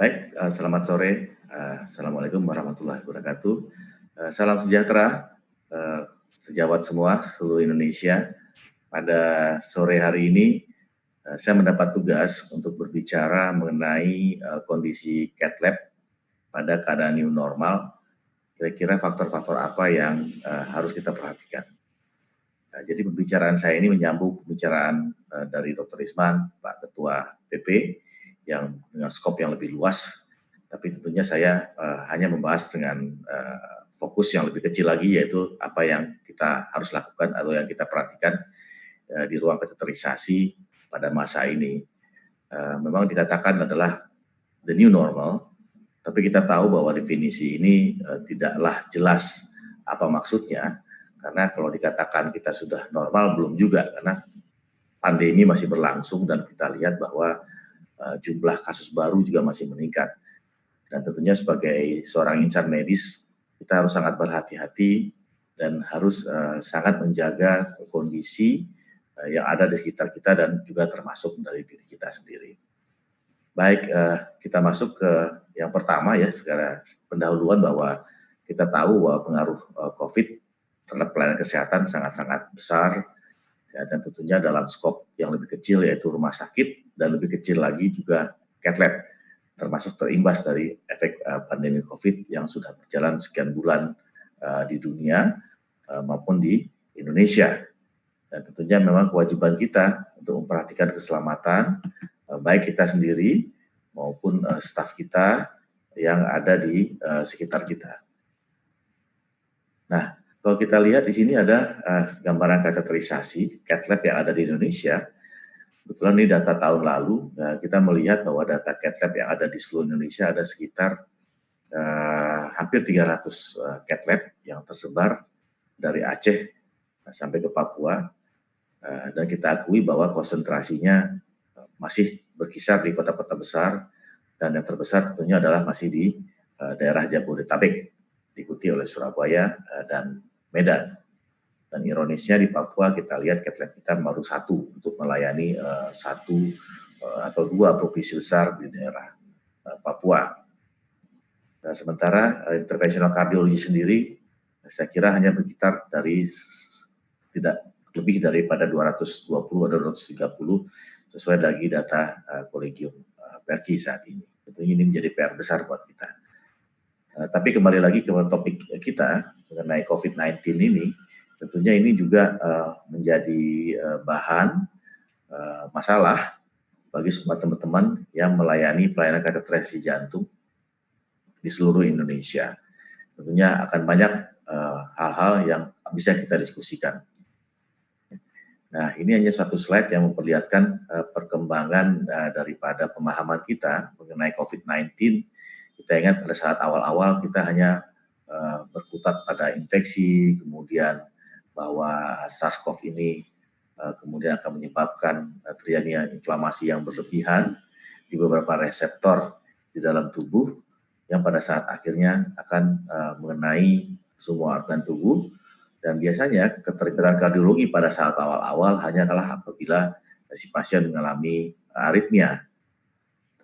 Baik, selamat sore. Assalamualaikum warahmatullahi wabarakatuh. Salam sejahtera, sejawat semua seluruh Indonesia. Pada sore hari ini, saya mendapat tugas untuk berbicara mengenai kondisi cat lab pada keadaan new normal. Kira-kira faktor-faktor apa yang harus kita perhatikan. Jadi pembicaraan saya ini menyambung pembicaraan dari Dr. Isman, Pak Ketua PP, yang dengan skop yang lebih luas. Tapi tentunya saya hanya membahas dengan fokus yang lebih kecil lagi, yaitu apa yang kita harus lakukan atau yang kita perhatikan di ruang kateterisasi pada masa ini. Memang dikatakan adalah the new normal, tapi kita tahu bahwa definisi ini tidaklah jelas apa maksudnya, karena kalau dikatakan kita sudah normal belum juga, karena pandemi masih berlangsung dan kita lihat bahwa jumlah kasus baru juga masih meningkat. Dan tentunya sebagai seorang insan medis, kita harus sangat berhati-hati dan harus sangat menjaga kondisi yang ada di sekitar kita dan juga termasuk dari diri kita sendiri. Baik, kita masuk ke yang pertama ya, segala pendahuluan bahwa kita tahu bahwa pengaruh COVID terhadap pelayanan kesehatan sangat-sangat besar, ya, dan tentunya dalam skop yang lebih kecil yaitu rumah sakit, dan lebih kecil lagi juga cat lab, termasuk terimbas dari efek pandemi COVID yang sudah berjalan sekian bulan di dunia maupun di Indonesia. Dan tentunya memang kewajiban kita untuk memperhatikan keselamatan baik kita sendiri maupun staf kita yang ada di sekitar kita. Nah, kalau kita lihat di sini ada gambaran kateterisasi cat lab yang ada di Indonesia. Kebetulan ini data tahun lalu, kita melihat bahwa data cat lab yang ada di seluruh Indonesia ada sekitar hampir 300 cat lab yang tersebar dari Aceh sampai ke Papua. Dan kita akui bahwa konsentrasinya masih berkisar di kota-kota besar, dan yang terbesar tentunya adalah masih di daerah Jabodetabek, diikuti oleh Surabaya dan Medan. Dan ironisnya di Papua kita lihat cat lab kita baru satu untuk melayani satu atau dua provinsi besar di daerah Papua. Nah, sementara interventional kardiologi sendiri saya kira hanya berkitar dari tidak lebih daripada 220 atau 230 sesuai lagi data Kolegium Perki saat ini. Tentunya ini menjadi PR besar buat kita. Tapi kembali lagi ke topik kita mengenai COVID-19 ini, tentunya ini juga menjadi bahan masalah bagi semua teman-teman yang melayani pelayanan kateterisasi jantung di seluruh Indonesia. Tentunya akan banyak hal-hal yang bisa kita diskusikan. Nah, ini hanya satu slide yang memperlihatkan perkembangan daripada pemahaman kita mengenai COVID-19. Kita ingat pada saat awal-awal kita hanya berkutat pada infeksi, kemudian bahwa SARS-CoV ini kemudian akan menyebabkan terjadinya inflamasi yang berlebihan di beberapa reseptor di dalam tubuh, yang pada saat akhirnya akan mengenai semua organ tubuh. Dan biasanya keterlibatan kardiologi pada saat awal-awal hanya kalah apabila si pasien mengalami aritmia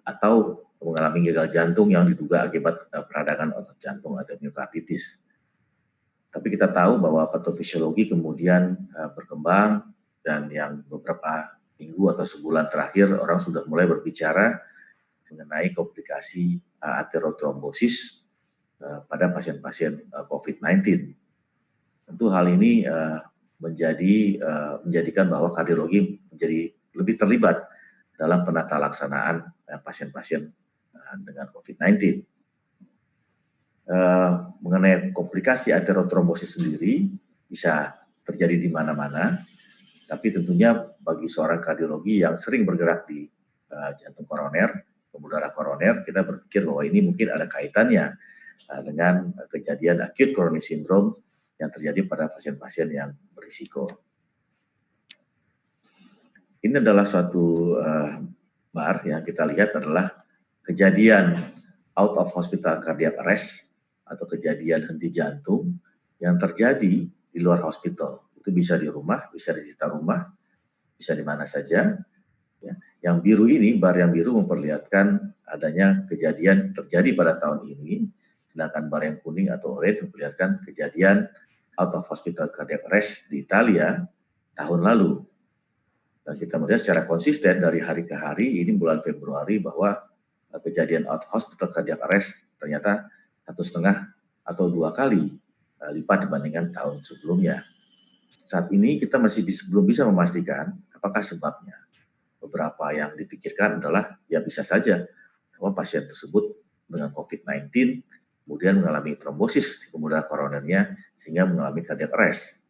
atau mengalami gagal jantung yang diduga akibat peradangan otot jantung atau miokarditis. Tapi kita tahu bahwa patofisiologi kemudian berkembang, dan yang beberapa minggu atau sebulan terakhir orang sudah mulai berbicara mengenai komplikasi aterotrombosis pada pasien-pasien COVID-19. Tentu hal ini menjadikan bahwa kardiologi menjadi lebih terlibat dalam penata laksanaan pasien-pasien dengan COVID-19. Mengenai komplikasi aterotrombosis sendiri bisa terjadi di mana-mana, tapi tentunya bagi seorang kardiologi yang sering bergerak di jantung koroner, pembuluh darah koroner, kita berpikir bahwa ini mungkin ada kaitannya dengan kejadian acute coronary syndrome yang terjadi pada pasien-pasien yang berisiko. Ini adalah suatu bar yang kita lihat adalah kejadian out of hospital cardiac arrest atau kejadian henti jantung yang terjadi di luar hospital. Itu bisa di rumah, bisa di sekitar rumah, bisa di mana saja. Ya. Yang biru ini, bar yang biru memperlihatkan adanya kejadian terjadi pada tahun ini, sedangkan bar yang kuning atau orange memperlihatkan kejadian out of hospital cardiac arrest di Italia tahun lalu. Dan kita melihat secara konsisten dari hari ke hari, ini bulan Februari, bahwa kejadian out of hospital cardiac arrest ternyata 1,5 atau 2 kali lipat dibandingkan tahun sebelumnya. Saat ini kita masih belum bisa memastikan apakah sebabnya. Beberapa yang dipikirkan adalah ya bisa saja bahwa pasien tersebut dengan COVID-19 kemudian mengalami trombosis di pembuluh darah koronernya sehingga mengalami cardiac arrest.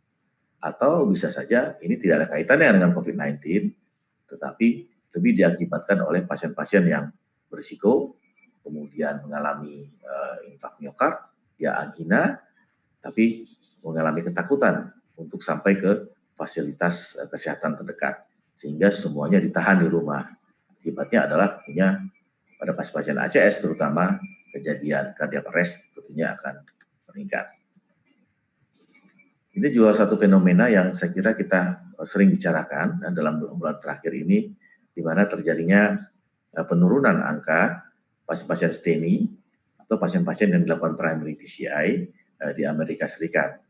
Atau bisa saja ini tidak ada kaitannya dengan COVID-19, tetapi lebih diakibatkan oleh pasien-pasien yang berisiko, kemudian mengalami infark miokard, ya angina, tapi mengalami ketakutan untuk sampai ke fasilitas kesehatan terdekat, sehingga semuanya ditahan di rumah. Akibatnya adalah tentunya pada pasien-pasien ACS terutama kejadian cardiac arrest tentunya akan meningkat. Ini juga satu fenomena yang saya kira kita sering bicarakan dalam bulan terakhir ini, di mana terjadinya penurunan angka pasien-pasien STEMI atau pasien-pasien yang dilakukan primary PCI di Amerika Serikat.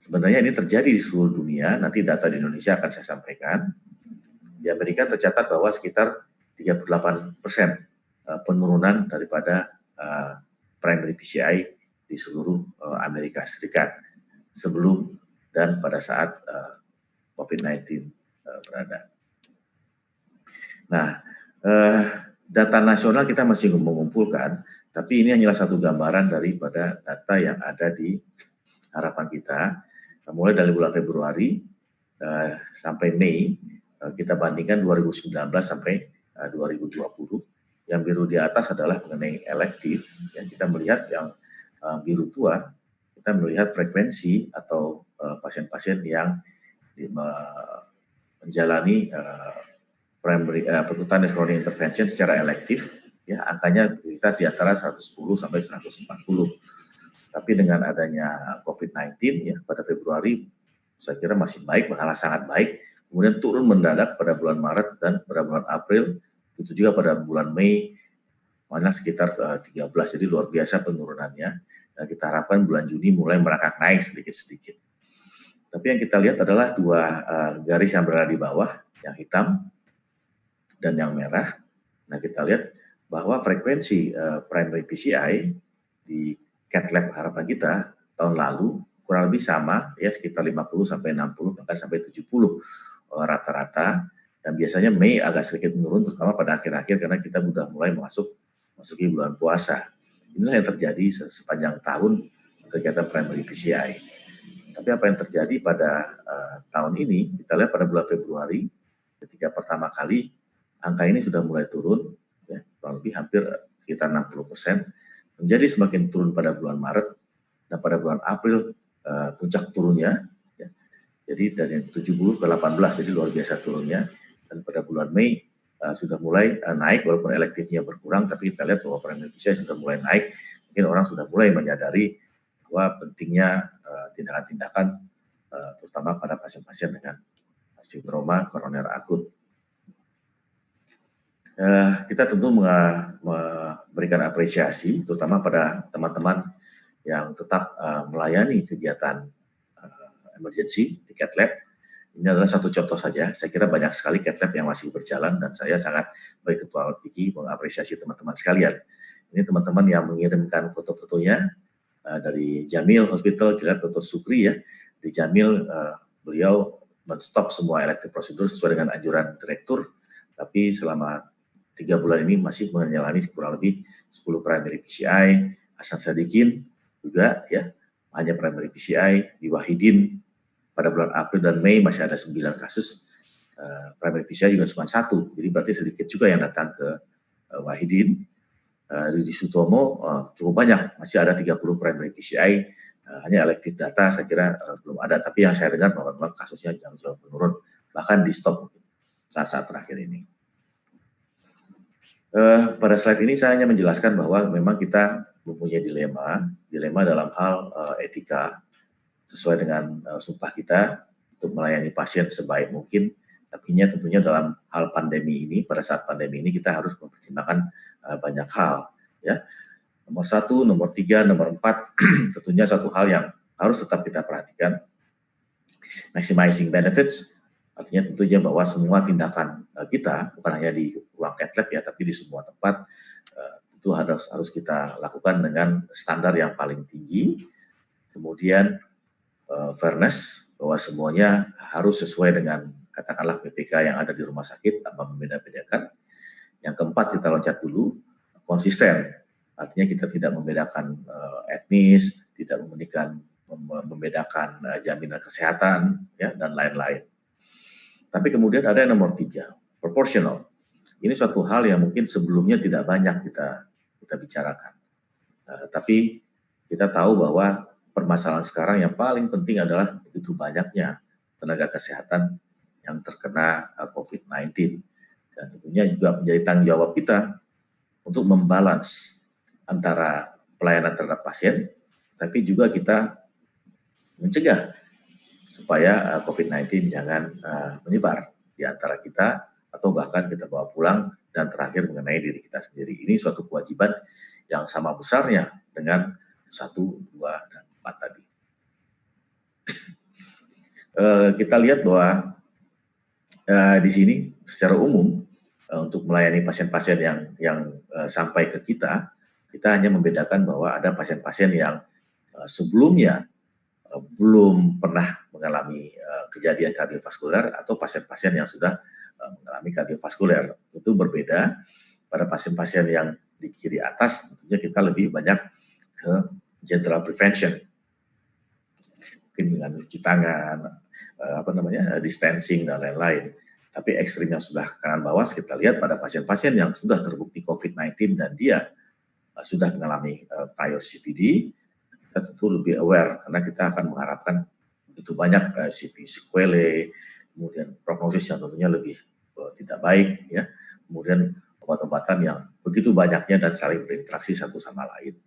Sebenarnya ini terjadi di seluruh dunia, nanti data di Indonesia akan saya sampaikan. Di Amerika tercatat bahwa sekitar 38% penurunan daripada primary PCI di seluruh Amerika Serikat sebelum dan pada saat COVID-19 berada. Nah, data nasional kita masih mengumpulkan, tapi ini hanyalah satu gambaran daripada data yang ada di harapan kita. Mulai dari bulan Februari sampai Mei, kita bandingkan 2019 sampai 2020. Yang biru di atas adalah mengenai elektif. Yang kita melihat yang biru tua, kita melihat frekuensi atau pasien-pasien yang menjalani primary percutaneous coronary intervention secara elektif, ya angkanya kita di antara 110 sampai 140. Tapi dengan adanya COVID-19 ya pada Februari saya kira masih baik, malah sangat baik. Kemudian turun mendadak pada bulan Maret dan pada bulan April, itu juga pada bulan Mei mana sekitar 13, jadi luar biasa penurunannya. Dan kita harapkan bulan Juni mulai merangkak naik sedikit-sedikit. Tapi yang kita lihat adalah dua garis yang berada di bawah, yang hitam dan yang merah. Nah kita lihat bahwa frekuensi primary PCI di cath lab harapan kita tahun lalu kurang lebih sama, ya sekitar 50 sampai 60 bahkan sampai 70 rata-rata. Dan biasanya Mei agak sedikit menurun, terutama pada akhir-akhir karena kita sudah mulai masuki bulan puasa. Inilah yang terjadi sepanjang tahun kegiatan primary PCI. Tapi apa yang terjadi pada tahun ini, kita lihat pada bulan Februari, ketika pertama kali angka ini sudah mulai turun, ya, kurang lebih hampir sekitar 60%, menjadi semakin turun pada bulan Maret, dan pada bulan April puncak turunnya, ya, jadi dari 70 ke 18, jadi luar biasa turunnya, dan pada bulan Mei sudah mulai naik, walaupun elektifnya berkurang, tapi kita lihat bahwa primary PCI sudah mulai naik. Mungkin orang sudah mulai menyadari bahwa pentingnya tindakan-tindakan terutama pada pasien-pasien dengan sindroma koroner akut. Kita tentu memberikan apresiasi terutama pada teman-teman yang tetap melayani kegiatan emergency di cath lab. Ini adalah satu contoh saja. Saya kira banyak sekali cath lab yang masih berjalan dan saya sangat sebagai Ketua IKI mengapresiasi teman-teman sekalian. Ini teman-teman yang mengirimkan foto-fotonya dari Jamil Hospital, kita Dr. Sukri ya. Di Jamil beliau men-stop semua elective prosedur sesuai dengan anjuran direktur, tapi selama 3 bulan ini masih menjalani kurang lebih 10 primary PCI. Hasan Sadikin juga ya, hanya primary PCI. Di Wahidin pada bulan April dan Mei masih ada 9 kasus, primary PCI juga cuma 1, jadi berarti sedikit juga yang datang ke Wahidin. Di Sutomo cukup banyak, masih ada 30 primary PCI, hanya elektif data saya kira belum ada, tapi yang saya dengar bahwa memang kasusnya jauh-jauh menurun, bahkan di stop saat-saat terakhir ini. Pada slide ini saya hanya menjelaskan bahwa memang kita mempunyai dilema dalam hal etika, sesuai dengan sumpah kita untuk melayani pasien sebaik mungkin, Tapi tentunya dalam hal pandemi ini, pada saat pandemi ini kita harus mempertimbangkan banyak hal, ya. Nomor 1, nomor 3, nomor 4, tentunya satu hal yang harus tetap kita perhatikan, maximizing benefits, artinya tentunya bahwa semua tindakan kita, bukan hanya di ruang cath lab ya, tapi di semua tempat, tentu harus kita lakukan dengan standar yang paling tinggi. Kemudian fairness, bahwa semuanya harus sesuai dengan katakanlah PPK yang ada di rumah sakit tanpa membeda-bedakan. Yang keempat, kita loncat dulu, konsisten. Artinya kita tidak membedakan etnis, tidak membedakan jaminan kesehatan, ya, dan lain-lain. Tapi kemudian ada yang nomor 3, proportional. Ini suatu hal yang mungkin sebelumnya tidak banyak kita bicarakan. Tapi kita tahu bahwa permasalahan sekarang yang paling penting adalah begitu banyaknya tenaga kesehatan yang terkena COVID-19. Dan tentunya juga menjadi tanggung jawab kita untuk membalance antara pelayanan terhadap pasien, tapi juga kita mencegah supaya COVID-19 jangan menyebar di antara kita, atau bahkan kita bawa pulang, dan terakhir mengenai diri kita sendiri. Ini suatu kewajiban yang sama besarnya dengan 1, 2, dan 4 tadi. Kita lihat bahwa di sini secara umum untuk melayani pasien-pasien yang sampai ke kita hanya membedakan bahwa ada pasien-pasien yang sebelumnya belum pernah mengalami kejadian kardiovaskuler, atau pasien-pasien yang sudah mengalami kardiovaskuler. Itu berbeda. Pada pasien-pasien yang di kiri atas tentunya kita lebih banyak ke general prevention, mungkin dengan cuci tangan, distancing dan lain-lain. Tapi ekstrim yang sudah kanan bawah, kita lihat pada pasien-pasien yang sudah terbukti COVID-19 dan dia sudah mengalami prior CVD, kita tentu lebih aware, karena kita akan mengharapkan begitu banyak CV sequelae, kemudian prognosis yang tentunya lebih tidak baik, ya, kemudian obat-obatan yang begitu banyaknya dan saling berinteraksi satu sama lain.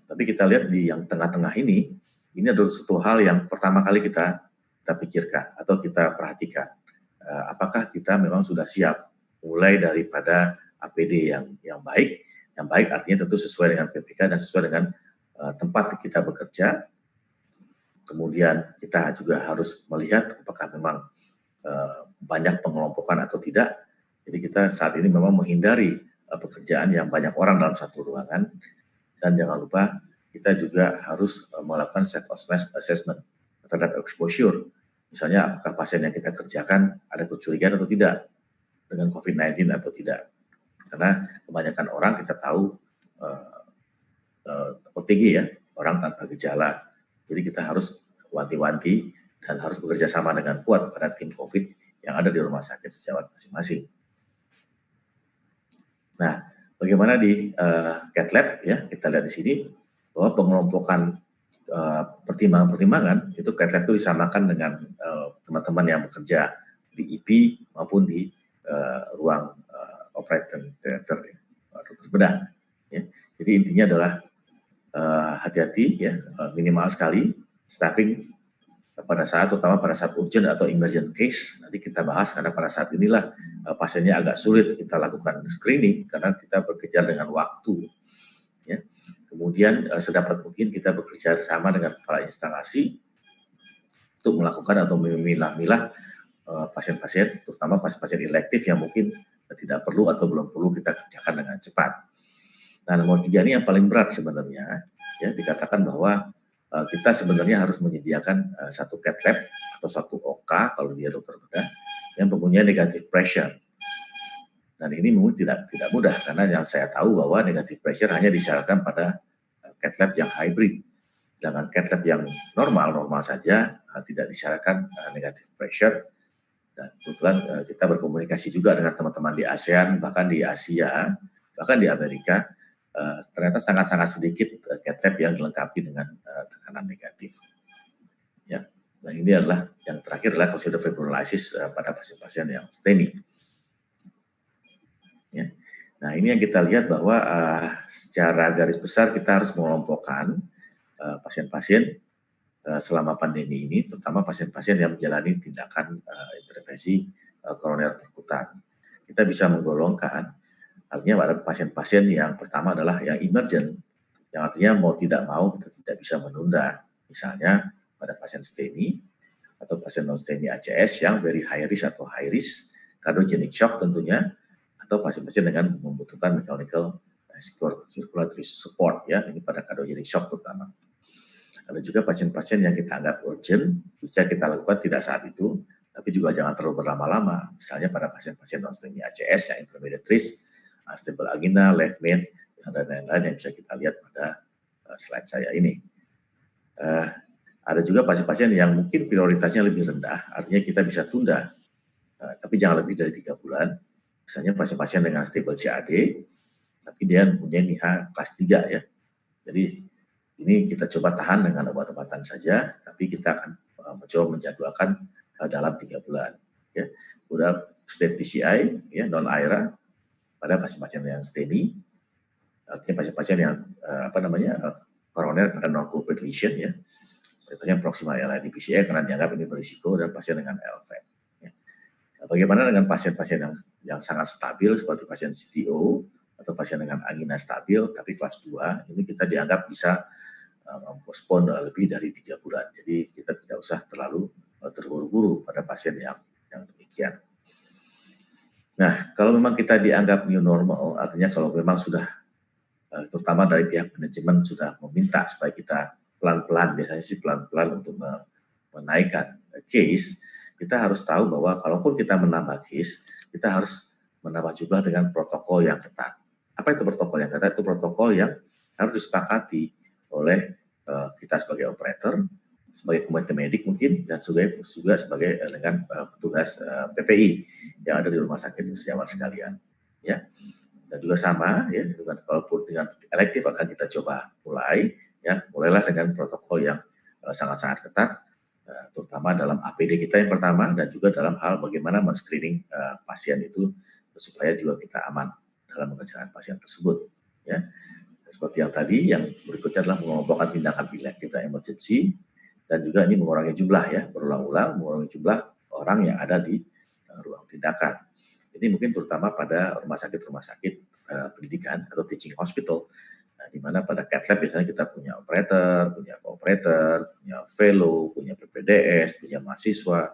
Tapi kita lihat di yang tengah-tengah ini adalah satu hal yang pertama kali kita pikirkan atau kita perhatikan. Apakah kita memang sudah siap, mulai daripada APD yang baik. Yang baik artinya tentu sesuai dengan PPK dan sesuai dengan tempat kita bekerja. Kemudian kita juga harus melihat apakah memang banyak pengelompokan atau tidak. Jadi kita saat ini memang menghindari pekerjaan yang banyak orang dalam satu ruangan. Dan jangan lupa kita juga harus melakukan self-assessment terhadap exposure. Misalnya apakah pasien yang kita kerjakan ada kecurigaan atau tidak dengan COVID-19 atau tidak. Karena kebanyakan orang kita tahu OTG ya, orang tanpa gejala. Jadi kita harus wanti-wanti dan harus bekerja sama dengan kuat pada tim COVID yang ada di rumah sakit sejawat masing-masing. Nah, bagaimana di cath lab ya, kita lihat di sini bahwa pengelompokan pertimbangan-pertimbangan itu cath lab itu disamakan dengan teman-teman yang bekerja di EP maupun di ruang operating theater, dokter bedah. Ya. Jadi intinya adalah hati-hati ya, minimal sekali staffing terutama pada saat urgent atau emergent case. Nanti kita bahas, karena pada saat inilah pasiennya agak sulit kita lakukan screening karena kita bekerja dengan waktu. Ya. Kemudian sedapat mungkin kita bekerja sama dengan kepala instalasi untuk melakukan atau memilah-milah pasien-pasien, terutama pasien-pasien elektif yang mungkin tidak perlu atau belum perlu kita kerjakan dengan cepat. Nah, nomor 3 ini yang paling berat sebenarnya, ya, dikatakan bahwa kita sebenarnya harus menyediakan satu cath lab atau satu OK kalau dia dokter bedah yang mempunyai negative pressure. Dan ini mungkin tidak mudah, karena yang saya tahu bahwa negative pressure hanya disyaratkan pada cath lab yang hybrid. Dengan cath lab yang normal saja tidak disyaratkan negative pressure. Dan kebetulan kita berkomunikasi juga dengan teman-teman di ASEAN, bahkan di Asia, bahkan di Amerika, ternyata sangat-sangat sedikit cath lab yang dilengkapi dengan tekanan negatif. Ya. Dan ini adalah yang terakhir adalah consider fibrinolysis pada pasien-pasien yang STEMI. Ya. Nah, ini yang kita lihat bahwa secara garis besar kita harus mengelompokkan pasien-pasien selama pandemi ini, terutama pasien-pasien yang menjalani tindakan intervensi koroner perkutan. Kita bisa menggolongkan, artinya pada pasien-pasien yang pertama adalah yang emergent, yang artinya mau tidak mau kita tidak bisa menunda. Misalnya pada pasien STEMI atau pasien non-STEMI ACS yang very high risk atau high risk, cardiogenic shock tentunya, atau pasien-pasien dengan membutuhkan mechanical circulatory support, ya, ini pada cardiogenic shock terutama. Ada juga pasien-pasien yang kita anggap urgent, bisa kita lakukan tidak saat itu, tapi juga jangan terlalu berlama-lama. Misalnya pada pasien-pasien non-STEMI ACS yang intermediate risk, unstable angina, left main, dan lain-lain yang bisa kita lihat pada slide saya ini. Ada juga pasien-pasien yang mungkin prioritasnya lebih rendah, artinya kita bisa tunda, tapi jangan lebih dari 3 bulan. Misalnya pasien-pasien dengan stable CAD, tapi dia mempunyai NIHA kelas 3 ya. Jadi ini kita coba tahan dengan obat-obatan saja, tapi kita akan mencoba menjadwalkan dalam 3 bulan. Ya. Udah state PCI, ya, non-AIRA, pada pasien-pasien yang STEMI, artinya pasien-pasien yang koroner pada non-culprit lesion, ya, pasien proximal LAD PCI karena dianggap ini berisiko, dan pasien dengan LVAD. Ya. Bagaimana dengan pasien-pasien yang sangat stabil seperti pasien CTO atau pasien dengan angina stabil tapi kelas 2, ini kita dianggap bisa mempospon lebih dari 3 bulan. Jadi kita tidak usah terlalu terburu-buru pada pasien yang demikian. Nah, kalau memang kita dianggap new normal, artinya kalau memang sudah, terutama dari pihak manajemen sudah meminta supaya kita pelan-pelan, biasanya sih pelan-pelan untuk menaikkan case, kita harus tahu bahwa kalaupun kita menambah case, kita harus menambah jumlah dengan protokol yang ketat. Apa itu protokol yang ketat? Itu protokol yang harus disepakati oleh kita sebagai operator, sebagai komite medik mungkin, dan juga sebagai dengan petugas PPI yang ada di rumah sakit sejawat sekalian. Ya. Dan juga sama, ya, kalaupun dengan elektif akan kita coba mulai, ya, mulailah dengan protokol yang sangat-sangat ketat, terutama dalam APD kita yang pertama, dan juga dalam hal bagaimana men-screening pasien itu supaya juga kita aman dalam mengerjakan pasien tersebut. Ya. Seperti yang tadi, yang berikutnya adalah mengelompokkan tindakan elective dan emergency, dan juga ini mengurangi jumlah, ya, berulang-ulang mengurangi jumlah orang yang ada di ruang tindakan. Ini mungkin terutama pada rumah sakit pendidikan atau teaching hospital, di mana pada cath lab biasanya kita punya operator, punya co-operator, punya fellow, punya PPDS, punya mahasiswa,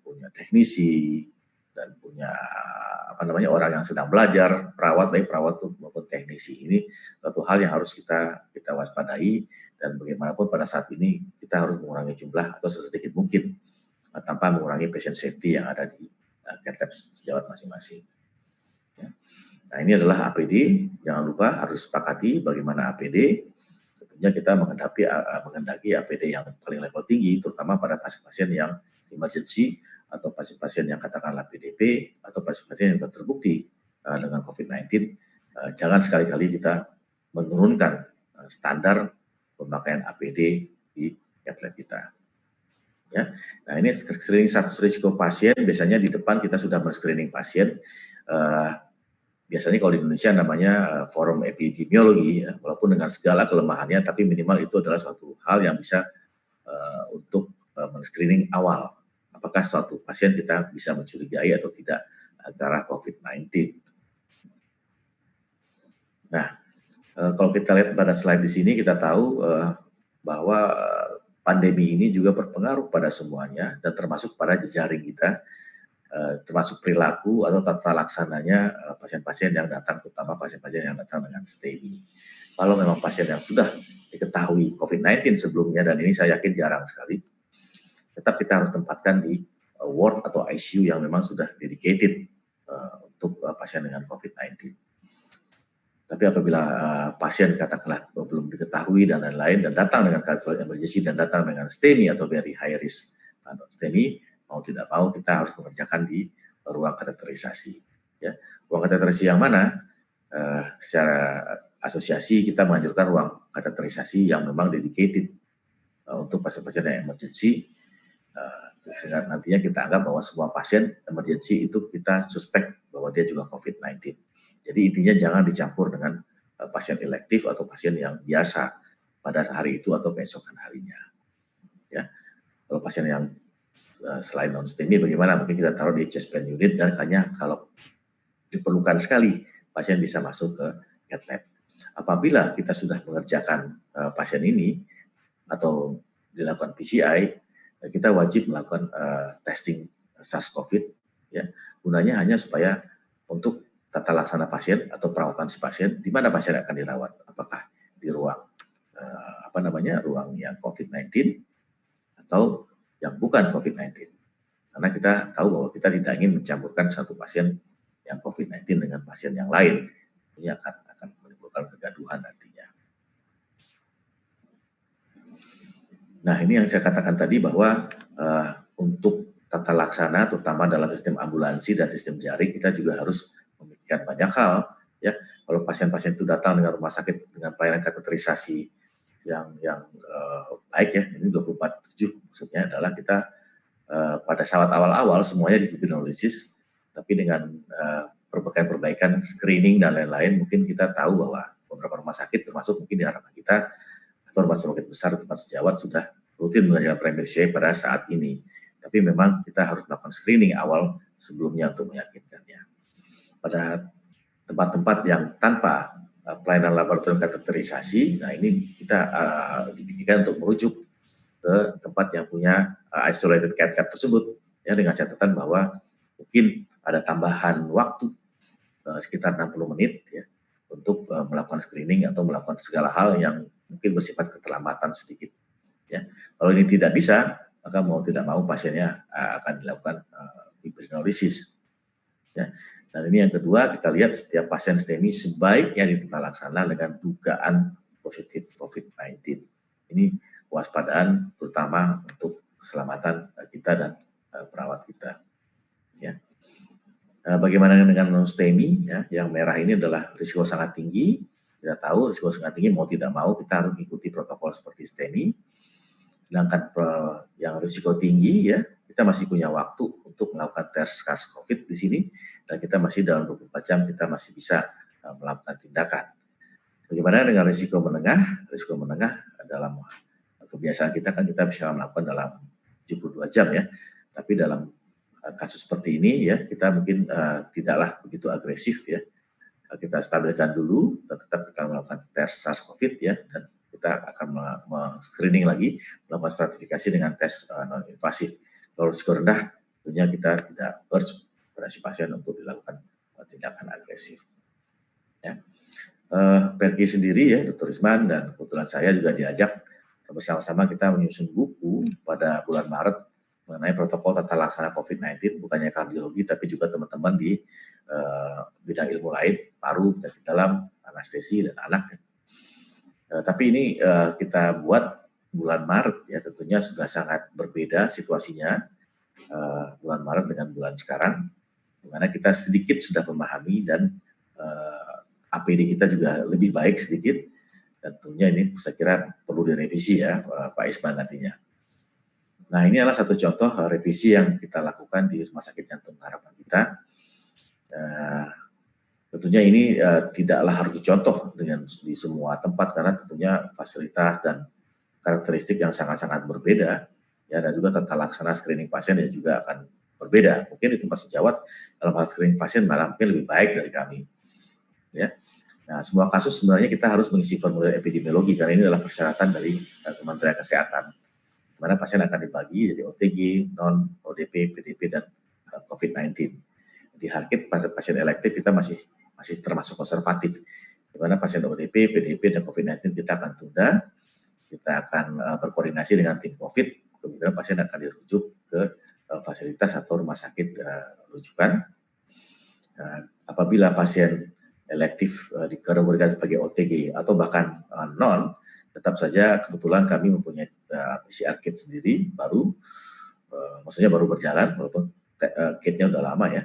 punya teknisi, dan punya orang yang sedang belajar, perawat, baik perawat maupun teknisi. Ini suatu hal yang harus kita waspadai, dan bagaimanapun pada saat ini kita harus mengurangi jumlah atau sesedikit mungkin tanpa mengurangi patient safety yang ada di cath lab sejawat masing-masing. Ya. Nah, ini adalah APD. Jangan lupa harus sepakati bagaimana APD. Tentunya kita menghendaki APD yang paling level tinggi, terutama pada pasien-pasien yang emergency atau pasien-pasien yang katakanlah PDP atau pasien-pasien yang sudah terbukti dengan COVID-19. Jangan sekali-kali kita menurunkan standar pemakaian APD di cath lab kita. Ya. Nah, ini screening status risiko pasien, biasanya di depan kita sudah men-screening pasien. Biasanya kalau di Indonesia namanya forum epidemiologi, ya, walaupun dengan segala kelemahannya, tapi minimal itu adalah suatu hal yang bisa untuk men-screening awal. Apakah suatu pasien kita bisa mencurigai atau tidak ke arah COVID-19. Nah, kalau kita lihat pada slide di sini, kita tahu bahwa pandemi ini juga berpengaruh pada semuanya, dan termasuk pada jejaring kita, termasuk perilaku atau tata laksananya pasien-pasien yang datang, terutama pasien-pasien yang datang dengan STEMI. Kalau memang pasien yang sudah diketahui COVID-19 sebelumnya, dan ini saya yakin jarang sekali, tetap kita harus tempatkan di ward atau ICU yang memang sudah dedicated untuk pasien dengan COVID-19. Tapi apabila pasien katakanlah belum diketahui dan lain-lain, dan datang dengan cardiovascular emergency dan datang dengan STEMI atau very high risk STEMI, mau tidak mau kita harus mengerjakan di ruang kateterisasi. Ya. Ruang kateterisasi yang mana? Secara asosiasi kita menganjurkan ruang kateterisasi yang memang dedicated untuk pasien-pasien yang emergency. Sehingga nantinya kita anggap bahwa semua pasien emergency itu kita suspek bahwa dia juga COVID-19. Jadi intinya jangan dicampur dengan pasien elektif atau pasien yang biasa pada hari itu atau keesokan harinya. Ya. Kalau pasien yang selain non-STEMI bagaimana, mungkin kita taruh di chest pain unit dan hanya kalau diperlukan sekali pasien bisa masuk ke cath lab. Apabila kita sudah mengerjakan pasien ini atau dilakukan PCI, kita wajib melakukan testing SARS-CoV, ya. Gunanya hanya supaya untuk tata laksana pasien atau perawatan si pasien, di mana pasien akan dirawat, apakah di ruang ruang yang COVID-19 atau yang bukan COVID-19. Karena kita tahu bahwa kita tidak ingin mencampurkan satu pasien yang COVID-19 dengan pasien yang lain. Ini akan menimbulkan kegaduhan nantinya. Nah, ini yang saya katakan tadi bahwa untuk tata laksana, terutama dalam sistem ambulansi dan sistem jaring, kita juga harus memikirkan banyak hal. Ya, kalau pasien-pasien itu datang dengan rumah sakit dengan pelayanan kateterisasi yang baik, ya, ini 24/7 maksudnya adalah kita pada saat awal-awal semuanya di fibrinolysis, tapi dengan perbaikan screening dan lain-lain, mungkin kita tahu bahwa beberapa rumah sakit termasuk mungkin di harapan kita atau rumah sakit besar tempat sejawat sudah rutin mengerjakan primary care pada saat ini. Tapi memang kita harus melakukan screening awal sebelumnya untuk meyakinkannya. Pada tempat-tempat yang tanpa pelayanan laboratorium kateterisasi, nah ini kita dipikirkan untuk merujuk ke tempat yang punya isolated cath lab tersebut, ya, dengan catatan bahwa mungkin ada tambahan waktu sekitar 60 menit, ya, untuk melakukan screening atau melakukan segala hal yang mungkin bersifat keterlambatan sedikit. Ya. Kalau ini tidak bisa, maka mau tidak mau pasiennya akan dilakukan fibrinolysis. Ya. Dan ini yang kedua, kita lihat setiap pasien STEMI sebaiknya ditata dengan dugaan positif COVID-19. Ini kewaspadaan terutama untuk keselamatan kita dan perawat kita. Ya. Bagaimana dengan non-STEMI, ya, yang merah ini adalah risiko sangat tinggi. Kita tahu risiko sangat tinggi, mau tidak mau kita harus mengikuti protokol seperti STEMI. Sedangkan yang risiko tinggi, ya, kita masih punya waktu untuk melakukan tes SARS-CoV di sini, dan kita masih dalam 24 jam kita masih bisa melakukan tindakan. Bagaimana dengan risiko menengah? Risiko menengah dalam kebiasaan kita kan kita bisa melakukan dalam 72 jam, ya. Tapi dalam kasus seperti ini, ya, kita mungkin tidaklah begitu agresif, ya. Kita stabilkan dulu, tetap kita melakukan tes SARS-CoV, ya, dan kita akan screening lagi, melakukan stratifikasi dengan tes non-invasif. Kalau risiko rendah, tentunya kita tidak urge pada si pasien untuk dilakukan tindakan agresif. Ya. Pergi sendiri, ya, Dr. Risman dan kebetulan saya juga diajak bersama-sama kita menyusun buku pada bulan Maret mengenai protokol tata laksana COVID-19, bukannya kardiologi tapi juga teman-teman di bidang ilmu lain, paru, penyakit dalam, anestesi dan anak. Tapi ini kita buat bulan Maret, ya, tentunya sudah sangat berbeda situasinya bulan Maret dengan bulan sekarang, di mana kita sedikit sudah memahami dan APD kita juga lebih baik sedikit, dan tentunya ini saya kira perlu direvisi, ya, Pak Isman nantinya. Nah, ini adalah satu contoh revisi yang kita lakukan di Rumah Sakit Jantung Harapan kita. Tentunya ini tidaklah harus dicontoh di semua tempat karena tentunya fasilitas dan karakteristik yang sangat-sangat berbeda, ya, dan juga tata laksana screening pasien yang juga akan berbeda. Mungkin di tempat sejawat dalam hal screening pasien malah mungkin lebih baik dari kami. Ya. Nah, semua kasus sebenarnya kita harus mengisi formulir epidemiologi karena ini adalah persyaratan dari Kementerian Kesehatan, di mana pasien akan dibagi jadi OTG, non, ODP, PDP, dan COVID-19. Di Harkit pasien elektif kita masih termasuk konservatif, di mana pasien ODP, PDP, dan COVID-19 kita akan tunda. Kita akan berkoordinasi dengan tim COVID, kemudian pasien akan dirujuk ke fasilitas atau rumah sakit rujukan. Apabila pasien elektif dikategorikan sebagai OTG atau bahkan non, tetap saja kebetulan kami mempunyai PCR kit sendiri baru, maksudnya baru berjalan walaupun kitnya udah lama, ya,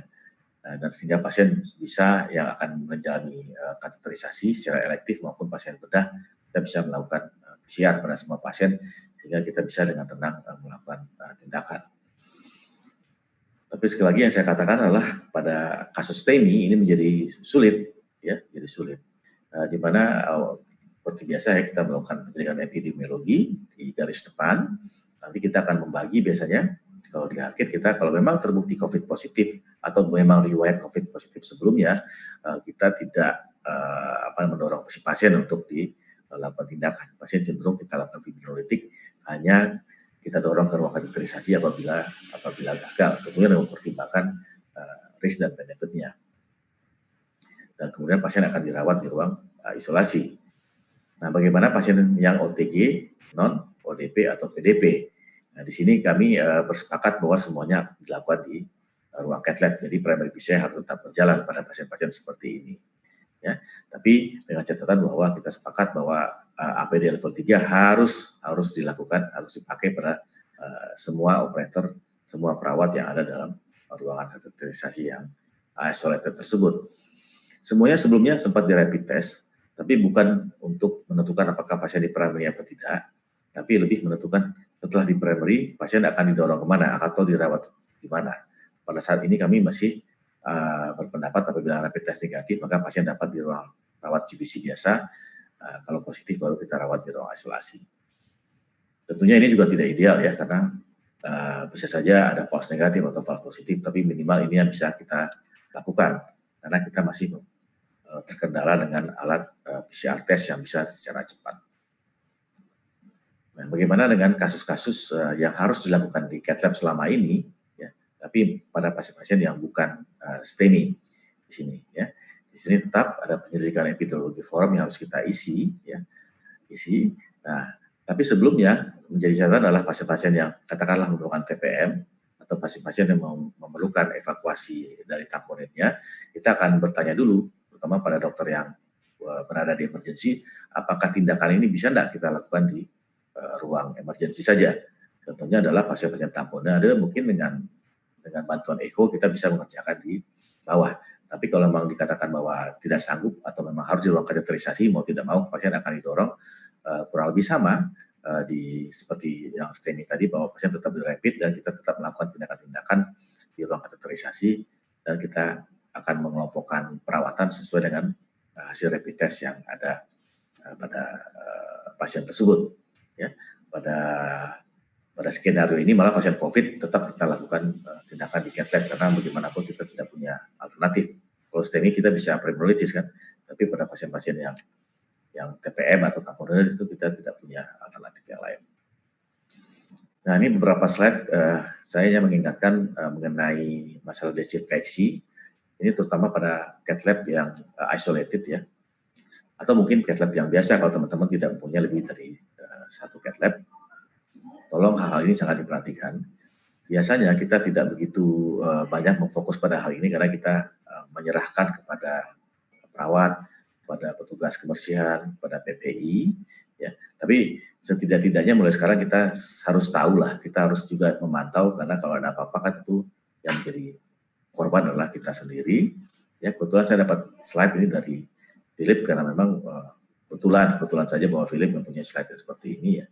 dan sehingga pasien bisa yang akan menjalani kateterisasi secara elektif maupun pasien bedah, kita bisa melakukan PCR pada semua pasien sehingga kita bisa dengan tenang melakukan tindakan. Tapi sekali lagi yang saya katakan adalah pada kasus STEMI ini menjadi sulit, ya, jadi sulit. Di mana seperti biasa, ya, kita melakukan penyelidikan epidemiologi di garis depan. Nanti kita akan membagi biasanya Kalau di healthcare kita kalau memang terbukti COVID positif atau memang riwayat COVID positif sebelumnya, kita tidak mendorong si pasien untuk dilakukan tindakan. Pasien cenderung kita lakukan fibrinolytik, hanya kita dorong ke ruang kateterisasi apabila gagal, tentunya dengan mempertimbangkan risk dan benefitnya. Dan kemudian pasien akan dirawat di ruang isolasi. Nah, bagaimana pasien yang OTG, non ODP atau PDP? Nah, di sini kami bersepakat bahwa semuanya dilakukan di ruang cath lab. Jadi primary PCR harus tetap berjalan pada pasien-pasien seperti ini. Ya, tapi dengan catatan bahwa kita sepakat bahwa APD level 3 harus dilakukan, harus dipakai pada semua operator, semua perawat yang ada dalam ruangan kateterisasi yang isolated tersebut. Semuanya sebelumnya sempat di rapid test, tapi bukan untuk menentukan apakah pasien di primary atau tidak, tapi lebih menentukan setelah di primary pasien akan didorong kemana atau dirawat di mana. Pada saat ini kami masih berpendapat apabila rapid test negatif maka pasien dapat di ruang rawat GBC biasa, kalau positif baru kita rawat di ruang isolasi. Tentunya ini juga tidak ideal ya, karena bisa saja ada false negatif atau false positif, tapi minimal ini yang bisa kita lakukan karena kita masih terkendala dengan alat PCR test yang bisa secara cepat. Nah, bagaimana dengan kasus-kasus yang harus dilakukan di cath lab selama ini, ya, tapi pada pasien-pasien yang bukan STEMI di sini, ya. Di sini tetap ada penyelidikan epidemiologi forum yang harus kita isi. Nah, tapi sebelumnya menjadi catatan adalah pasien-pasien yang katakanlah memerlukan TPM atau pasien-pasien yang memerlukan evakuasi dari tamponetnya, kita akan bertanya dulu, terutama pada dokter yang berada di emergency, apakah tindakan ini bisa tidak kita lakukan di ruang emergency saja. Contohnya adalah pasien-pasien tamponnya ada mungkin dengan bantuan echo kita bisa mengerjakan di bawah. Tapi kalau memang dikatakan bahwa tidak sanggup atau memang harus di ruang kateterisasi, mau tidak mau pasien akan didorong kurang lebih sama seperti yang STEMI tadi, bahwa pasien tetap di rapid dan kita tetap melakukan tindakan-tindakan di ruang kateterisasi dan kita akan mengelompokkan perawatan sesuai dengan hasil rapid test yang ada pada pasien tersebut. Ya, pada skenario ini malah pasien COVID tetap kita lakukan tindakan di cath lab karena bagaimanapun kita tidak punya alternatif. Kalau STEMI kita bisa fibrinolysis kan, tapi pada pasien-pasien yang TPM atau tamponade itu kita tidak punya alternatif yang lain. Nah, ini beberapa slide saya hanya mengingatkan mengenai masalah desinfeksi. Ini terutama pada cath lab yang isolated ya, atau mungkin cath lab yang biasa kalau teman-teman tidak mempunyai lebih dari satu cath lab. Tolong hal-hal ini sangat diperhatikan. Biasanya kita tidak begitu banyak memfokus pada hal ini karena kita menyerahkan kepada perawat, pada petugas kebersihan, pada PPI, ya. Tapi setidak-tidaknya mulai sekarang kita harus tahu lah, kita harus juga memantau karena kalau ada apa-apa kan itu yang menjadi korban adalah kita sendiri. Ya, kebetulan saya dapat slide ini dari Philip karena memang kebetulan saja bahwa Philip mempunyai slide seperti ini ya.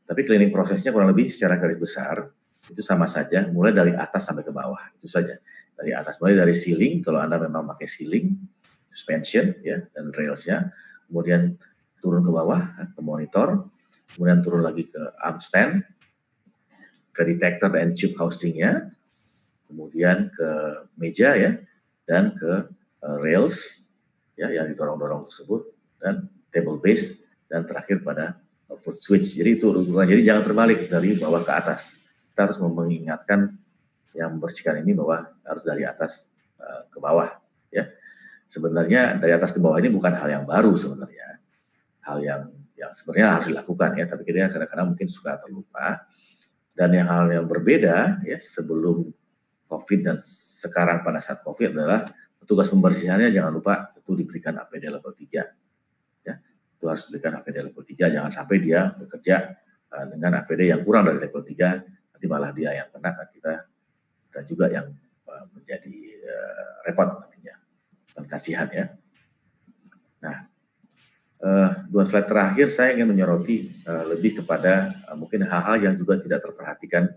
Tapi cleaning prosesnya kurang lebih secara garis besar itu sama saja, mulai dari atas sampai ke bawah, itu saja. Dari atas, mulai dari ceiling, kalau Anda memang pakai ceiling, suspension, ya, dan railsnya, kemudian turun ke bawah, ke monitor, kemudian turun lagi ke arm stand, ke detector dan tube housingnya, kemudian ke meja, ya, dan ke rails, ya, yang didorong-dorong tersebut, dan table base, dan terakhir pada foot switch. Jadi itu urutan. Jadi jangan terbalik dari bawah ke atas. Kita harus mengingatkan yang membersihkan ini bahwa harus dari atas ke bawah. Ya, sebenarnya dari atas ke bawah ini bukan hal yang baru sebenarnya. Hal yang sebenarnya harus dilakukan ya. Tapi kita kadang-kadang mungkin suka terlupa. Dan hal yang berbeda ya sebelum COVID dan sekarang pada saat COVID adalah petugas pembersihannya jangan lupa tentu diberikan APD level 3. Itu harus diberikan APD level 3, jangan sampai dia bekerja dengan APD yang kurang dari level 3, nanti malah dia yang kena dan kita juga yang menjadi repot nantinya, dan kasihan ya. Nah, 2 slide terakhir saya ingin menyoroti lebih kepada mungkin hal-hal yang juga tidak terperhatikan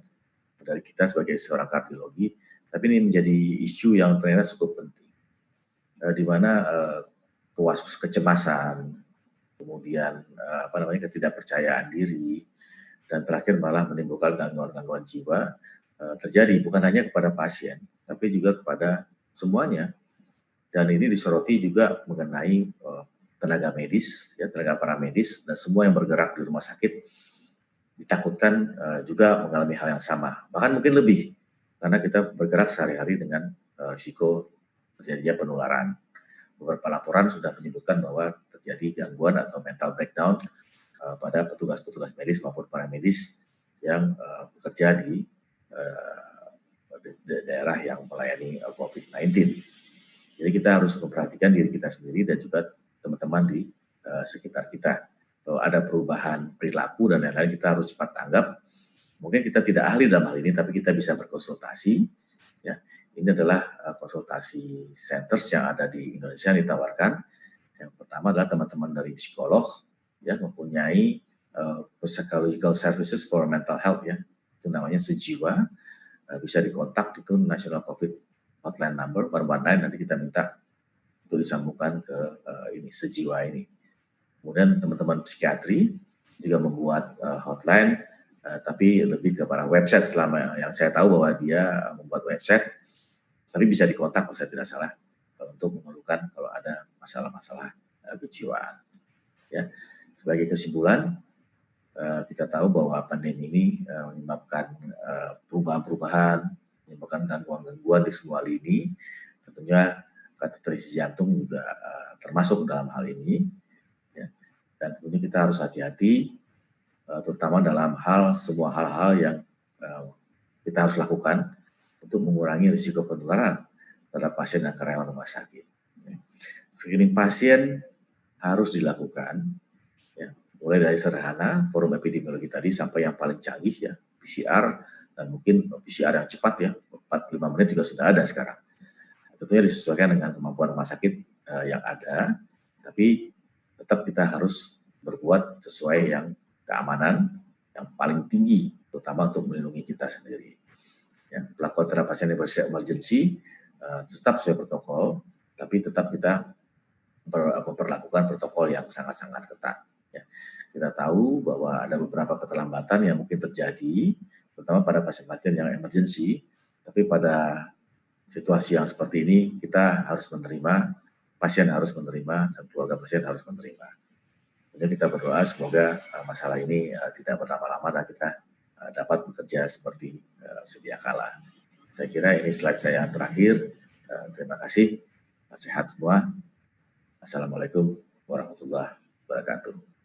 dari kita sebagai seorang kardiologi, tapi ini menjadi isu yang ternyata cukup penting, di mana kecemasan, kemudian ketidakpercayaan diri, dan terakhir malah menimbulkan gangguan-gangguan jiwa. terjadi, bukan hanya kepada pasien, tapi juga kepada semuanya. Dan ini disoroti juga mengenai tenaga medis, ya, tenaga paramedis, dan semua yang bergerak di rumah sakit ditakutkan juga mengalami hal yang sama, bahkan mungkin lebih, karena kita bergerak sehari-hari dengan risiko terjadinya penularan. Beberapa laporan sudah menyebutkan bahwa terjadi gangguan atau mental breakdown pada petugas-petugas medis maupun paramedis yang bekerja di daerah yang melayani COVID-19. Jadi kita harus memperhatikan diri kita sendiri dan juga teman-teman di sekitar kita. Kalau ada perubahan perilaku dan lain-lain, kita harus cepat tanggap. Mungkin kita tidak ahli dalam hal ini, tapi kita bisa berkonsultasi. Ya, ini adalah konsultasi centers yang ada di Indonesia yang ditawarkan. Yang pertama adalah teman-teman dari psikolog, ya, mempunyai psychological services for mental health, ya, itu namanya Sejiwa. Bisa dikontak, itu National COVID Hotline Number 119, nanti kita minta untuk disambungkan ke ini Sejiwa ini. Kemudian teman-teman psikiatri juga membuat hotline, tapi lebih kepada website, selama yang saya tahu bahwa dia membuat website, tapi bisa dikontak kalau saya tidak salah untuk mengeluhkan kalau ada masalah-masalah kejiwaan. Ya, sebagai kesimpulan, kita tahu bahwa pandemi ini menyebabkan perubahan-perubahan, menyebabkan gangguan-gangguan di semua lini. Tentunya kateterisasi jantung juga termasuk dalam hal ini. Ya. Dan tentunya kita harus hati-hati, terutama dalam semua hal-hal yang kita harus lakukan untuk mengurangi risiko penularan terhadap pasien dan karyawan rumah sakit. Screening pasien harus dilakukan, ya, mulai dari sederhana forum epidemiologi tadi sampai yang paling canggih, ya, PCR, dan mungkin PCR yang cepat, ya, 4-5 menit juga sudah ada sekarang. Tentunya disesuaikan dengan kemampuan rumah sakit yang ada, tapi tetap kita harus berbuat sesuai yang keamanan yang paling tinggi, terutama untuk melindungi kita sendiri. Ya, pelakuan terhadap pasien emergency tetap sesuai protokol, tapi tetap kita memperlakukan protokol yang sangat-sangat ketat. Ya. Kita tahu bahwa ada beberapa keterlambatan yang mungkin terjadi, terutama pada pasien-pasien yang emergency, tapi pada situasi yang seperti ini kita harus menerima, pasien harus menerima, dan keluarga pasien harus menerima. Kemudian kita berdoa semoga masalah ini tidak berlama-lama dan kita dapat bekerja seperti sedia kala. Saya kira ini slide saya yang terakhir. Terima kasih. Sehat semua. Assalamualaikum warahmatullahi wabarakatuh.